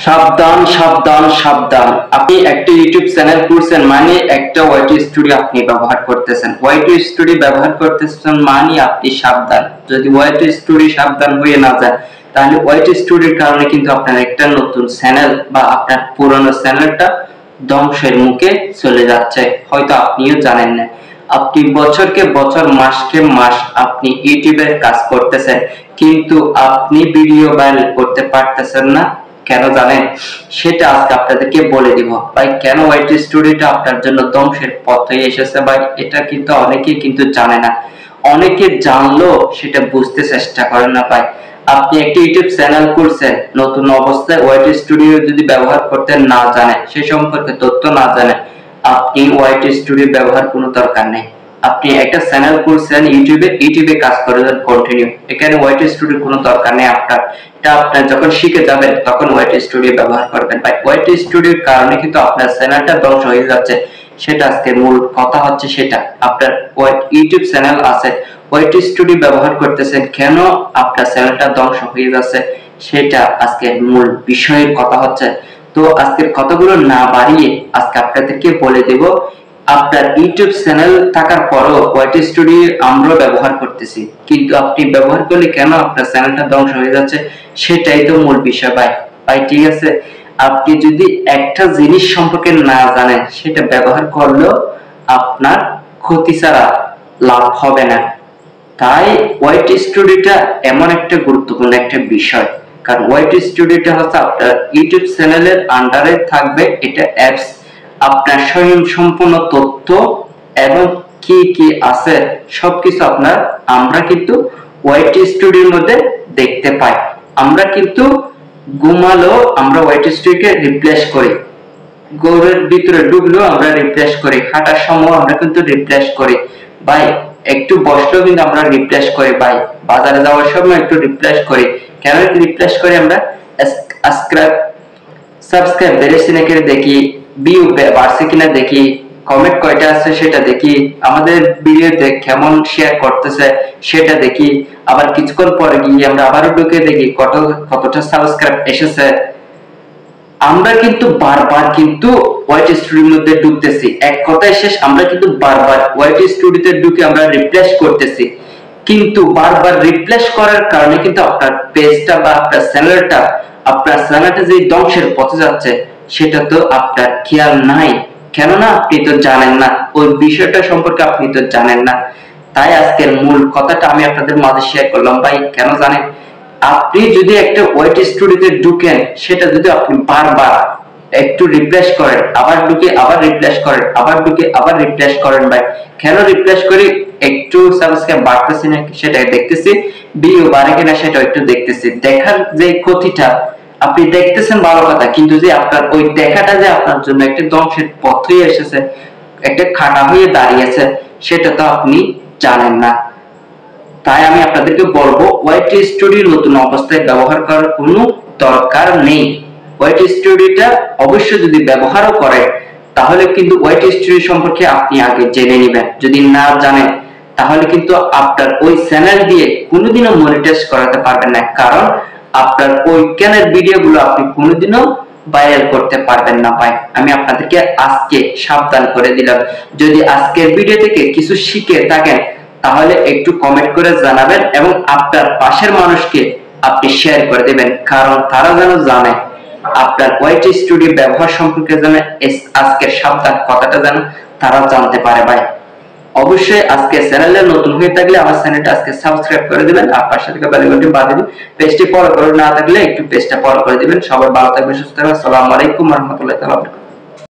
সাবধান সাবধান সাবধান, আপনি একটা ইউটিউব চ্যানেল খুলছেন মানে একটা ওয়াইটি স্টুডিও আপনি ব্যবহার করতেছেন। ওয়াইটি স্টুডিও ব্যবহার করতেছেন মানে আপনি সাবধান। যদি ওয়াইটি স্টুডিও সাবধান হয়ে না যায় তাহলে ওয়াইটি স্টুডিওর কারণে কিন্তু আপনার একটা নতুন চ্যানেল বা আপনার পুরনো চ্যানেলটা ধ্বংসের মুখে চলে যাচ্ছে, হয়তো আপনিও জানেন না। আপনি বছরকে বছর মাসকে মাস আপনি ইউটিউবের কাজ করতেছেন, কিন্তু আপনি ভিডিও ভাইরাল করতে পারতেছেন না। কেন জানেন? সেটা আজকে আপনাদেরকে বলে দিব ভাই। কেন ওয়াইটি স্টুডিওটা আপনার জন্য ধ্বংসের পথে এসেছে ভাই, এটা কিন্তু অনেকেই কিন্তু জানে না। অনেকে জানলেও সেটা বুঝতে চেষ্টা করেন না ভাই। আপনি একটা ইউটিউব চ্যানেল করছেন, নতুন অবস্থায় ওয়াইটি স্টুডিও যদি ব্যবহার করতে না জানেন, সে সম্পর্কে তথ্য না জানেন, আপনি ওয়াইটি স্টুডিও ব্যবহার কোনো দরকার নেই। আপনি একটা চ্যানেল করছেন ইউটিউবে কাজ করবেন কন্টিনিউ, এখানে ওয়াইটি স্টুডিও কোনো দরকার নেই আপনার। এটা আপনার যখন শিখে যাবেন তখন ওয়াইটি স্টুডিও ব্যবহার করবেন ভাই। ওয়াইটি স্টুডিওর কারণে কিন্তু আপনার চ্যানেলটা ধ্বংস হয়ে যাচ্ছে, সেটা আজকে মূল কথা হচ্ছে। সেটা আপনার ইউটিউব চ্যানেল আছে, ওয়াইটি স্টুডিও ব্যবহার করতেছেন, কেন আপনার চ্যানেলটা ধ্বংস হয়ে যাচ্ছে সেটা আজকে মূল বিষয়ের কথা হচ্ছে। তো আজকের কথাগুলো না বাড়িয়ে আজকে আপনাদেরকে বলে দেব, আপনার ইউটিউব চ্যানেল থাকার পরও ওয়াইটি স্টুডিও আমরা ব্যবহার করতেছি, কিন্তু আপনি ব্যবহার করলে কেন আপনার চ্যানেলটা ধ্বংস হয়ে যাচ্ছে সেটাই তো মূল বিষয় ভাই। ভাই ঠিক আছে, আপনি যদি একটা জিনিস সম্পর্কে না জানেন সেটা ব্যবহার করলেও আপনার ক্ষতি ছাড়া লাভ হবে না। তাই ওয়াইটি স্টুডিওটা এমন একটা গুরুত্বপূর্ণ একটা বিষয়, কারণ ওয়াইটি স্টুডিওটা হচ্ছে আপনার ইউটিউব চ্যানেলের আন্ডারে থাকবে। এটা অ্যাপস, আপনার স্বয়ং সম্পূর্ণ তথ্য এবং কি কি আছে সবকিছু আমরা কিন্তু ওয়াইটি স্টুডিওর মধ্যে দেখতে পাই। আমরা কিন্তু ঘুমালো আমরা ওয়াইটি স্টুডিওকে রিপ্লেস করি, ঘরের ভিতরে ঢুকলেও আমরা রিপ্লেস করি, হাঁটার সময় আমরা কিন্তু রিপ্লেস করি ভাই, একটু বসলেও কিন্তু আমরা রিপ্লেস করি ভাই, বাজারে যাওয়ার সময় একটু রিপ্লেস করি। কেন রিপ্লেস করি? আমরা সাবস্ক্রাইব বেড়েছে নাকি দেখি, ভিউ বাড়ছে কিনা দেখি, কমেন্ট কয়টা আছে সেটা দেখি, আমাদের ভিডিও কেমন শেয়ার করতেছে সেটা দেখি, আবার কিছুক্ষণ পরে গিয়ে আমরা আবারও ঢুকে দেখি কতটা সাবস্ক্রাইব এসেছে। আমরা কিন্তু বারবার কিন্তু ওয়াইটি স্টুডিওর মধ্যে ঢুকতেছি, এক কথায় শেষ, আমরা কিন্তু বারবার ওয়াইটি স্টুডিওতে ঢুকে আমরা রিপ্লেস করতেছি, কিন্তু বারবার রিপ্লেস করার কারণে কিন্তু আপনার পেজটা বা আপনার চ্যানেলটা যে ধ্বংসের পথে যাচ্ছে সেটা তো আপনার খেয়াল নাই। কেননা আপনি তো জানেন না, ওই বিষয়টা সম্পর্কে আপনি তো জানেন না। তাই আজকের মূল কথাটা আমি আপনাদের মাঝে শেয়ার করলাম ভাই। কেন জানেন? আপনি যদি একটা ওয়াইটি স্টুডিওতে ঢুকেন, সেটা যদি আপনি বারবার একটু রিফ্রেশ করেন, আবার ঢুকে আবার রিফ্রেশ করেন, আবার ঢুকে আবার রিফ্রেশ করেন ভাই। কেন রিফ্রেশ করি? একটু সাবস্ক্রাইব বাড়তেছে না সেটা দেখতেছি, ভিউ বাড়ে কিনা সেটা একটু দেখতেছি। দেখার যে ক্ষতিটা আপনি দেখতেছেন ভালো কথা, কিন্তু যে আপনার ওই দেখাটা যে আপনার জন্য একটা ধ্বংসের পথ হয়ে এসেছে, একটা খাটা হয়ে দাঁড়িয়েছে, সেটা তো আপনি জানেন না। তাই আমি আপনাদেরকে বলবো ওয়াইটি স্টুডিও নতুন অবস্থায় ব্যবহার করার কোনো দরকার নেই। ওয়াইটি স্টুডিওটা অবশ্যই যদি ব্যবহারও করেন তাহলে কিন্তু ওয়াইটি স্টুডিও সম্পর্কে আপনি আগে জেনে নেবেন। যদি না জানেন তাহলে কিন্তু আপনার ওই চ্যানেল দিয়ে কোনোদিনও মনিটাইজ করাতে পারবেন না, কারণ আপনার ওই চ্যানেলের ভিডিওগুলো আপনি কোনোদিনও ভাইরাল করতে পারবেন না ভাই। আমি আপনাদেরকে আজকে সাবধান করে দিলাম। যদি আজকের ভিডিও থেকে কিছু শিখে থাকেন তাহলে একটু কমেন্ট করে জানাবেন এবং আপনার পাশের মানুষকে আপনি শেয়ার করে দিবেন, কারণ তারা যেন জানে আপনার ওয়াইটি স্টুডিও ব্যবহার সম্পর্কে, যেন আজকের সাবধান কথাটা যেন তারা জানতে পারে ভাই। অবশ্যই আজকে চ্যানেলে নতুন হয়ে থাকলে আমার চ্যানেলটা আজকে সাবস্ক্রাইব করে দিবেন আর পাশে থাকা বেল আইকনটি বাজিয়ে দিন। পেজটি ফলো করে না থাকলে একটু পেজটা ফলো করে দিবেন। সবাই ভালো থাকবেন, সুস্থ থাকবেন। আসসালামু আলাইকুম ওয়া রাহমাতুল্লাহি ওয়া বারাকাতুহু।